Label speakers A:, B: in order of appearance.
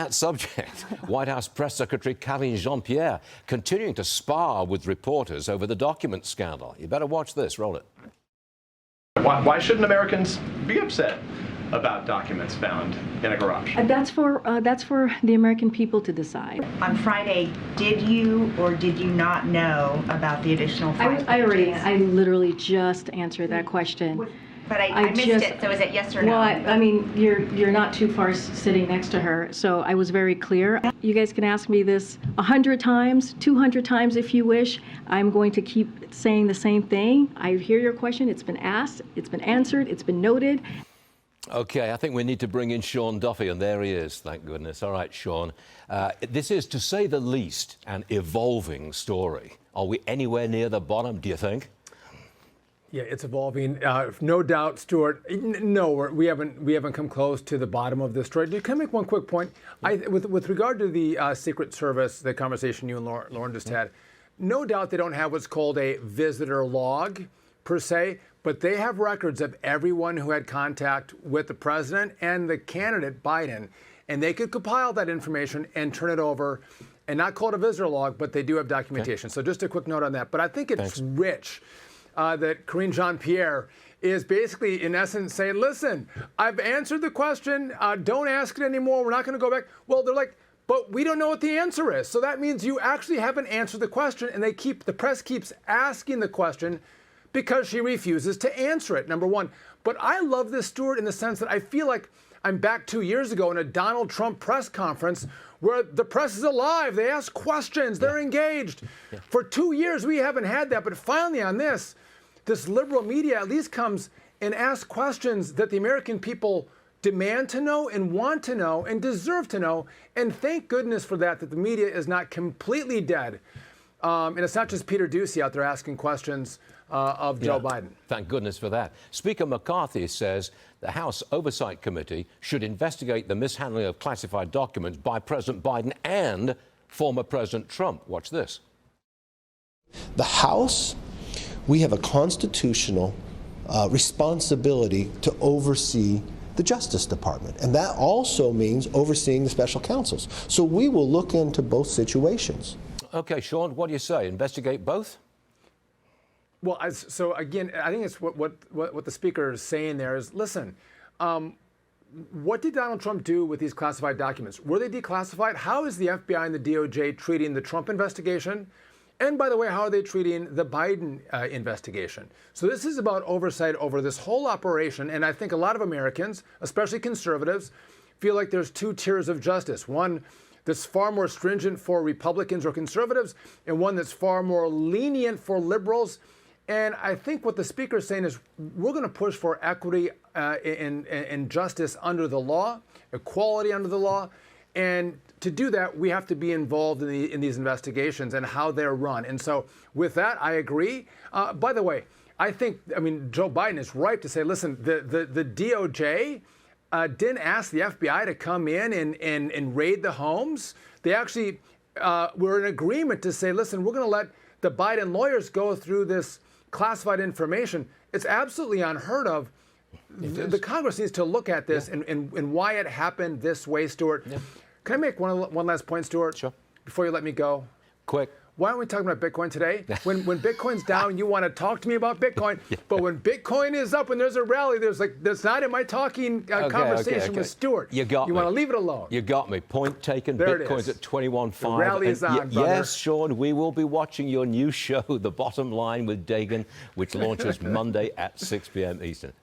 A: that subject, White House Press Secretary Karine Jean-Pierre continuing to spar with reporters over the document scandal. You better watch this. Roll it.
B: Why shouldn't Americans be upset about documents found in a garage?
C: That's for the American people to decide.
D: On Friday, did you or did you not know about the additional 5 pages?
C: I literally just answered that question.
D: But I missed it, so is it yes or no?
C: Well, I mean, you're not too far sitting next to her, so I was very clear. You guys can ask me this 100 times, 200 times if you wish. I'm going to keep saying the same thing. I hear your question. It's been asked, it's been answered, it's been noted.
A: Okay, I think we need to bring in Sean Duffy, and there he is, thank goodness. All right, Sean. This is, to say the least, an evolving story. Are we anywhere near the bottom, do you think?
E: Yeah, it's evolving. No doubt, Stuart. No, we haven't come close to the bottom of this story. Can I make one quick point? With regard to the Secret Service, the conversation you and Lauren just had, no doubt they don't have what's called a visitor log, per se, but they have records of everyone who had contact with the president and the candidate, Biden, and they could compile that information and turn it over and not call it a visitor log, but they do have documentation. Okay. So just a quick note on that. But I think it's rich. That Karine Jean-Pierre is basically, in essence, saying, listen, I've answered the question. Don't ask it anymore. We're not going to go back. Well, they're like, but we don't know what the answer is. So that means you actually haven't answered the question, and the press keeps asking the question because she refuses to answer it, number one. But I love this, Stuart, in the sense that I feel like I'm back 2 years ago in a Donald Trump press conference where the press is alive. They ask questions. They're engaged. Yeah. For 2 years, we haven't had that. But finally on this liberal media at least comes and asks questions that the American people demand to know and want to know and deserve to know. And thank goodness for that the media is not completely dead. And it's not just Peter Doocy out there asking questions of Joe Biden.
A: Thank goodness for that. Speaker McCarthy says the House Oversight Committee should investigate the mishandling of classified documents by President Biden and former President Trump. Watch this.
F: The House, we have a constitutional responsibility to oversee the Justice Department, and that also means overseeing the special counsels. So we will look into both situations. Okay,
A: Sean, what do you say? Investigate both?
E: Well, so again, I think it's what the speaker is saying there is, listen, what did Donald Trump do with these classified documents? Were they declassified? How is the FBI and the DOJ treating the Trump investigation? And by the way, how are they treating the Biden investigation? So this is about oversight over this whole operation. And I think a lot of Americans, especially conservatives, feel like there's two tiers of justice. One that's far more stringent for Republicans or conservatives, and one that's far more lenient for liberals. And I think what the speaker is saying is we're going to push for equity and justice under the law, equality under the law. And to do that, we have to be involved in these investigations and how they're run. And so with that, I agree. By the way, I mean, Joe Biden is right to say, listen, the DOJ didn't ask the FBI to come in and raid the homes. They actually were in agreement to say, listen, we're going to let the Biden lawyers go through this classified information. It's absolutely unheard of. The Congress needs to look at this and why it happened this way, Stuart. Yeah. Can I make one last point, Stuart? Sure. Before you let me go?
A: Quick.
E: Why aren't we talking about Bitcoin today? When Bitcoin's down, you want to talk to me about Bitcoin. But when Bitcoin is up, when there's a rally, that's not in my talking conversation with Stuart.
A: You got me.
E: You want to leave it alone.
A: You got me. Point taken.
E: There
A: Bitcoin's at 21.5.
E: The rally is on, brother.
A: Yes, Sean, we will be watching your new show, The Bottom Line with Dagan, which launches Monday at 6 p.m. Eastern.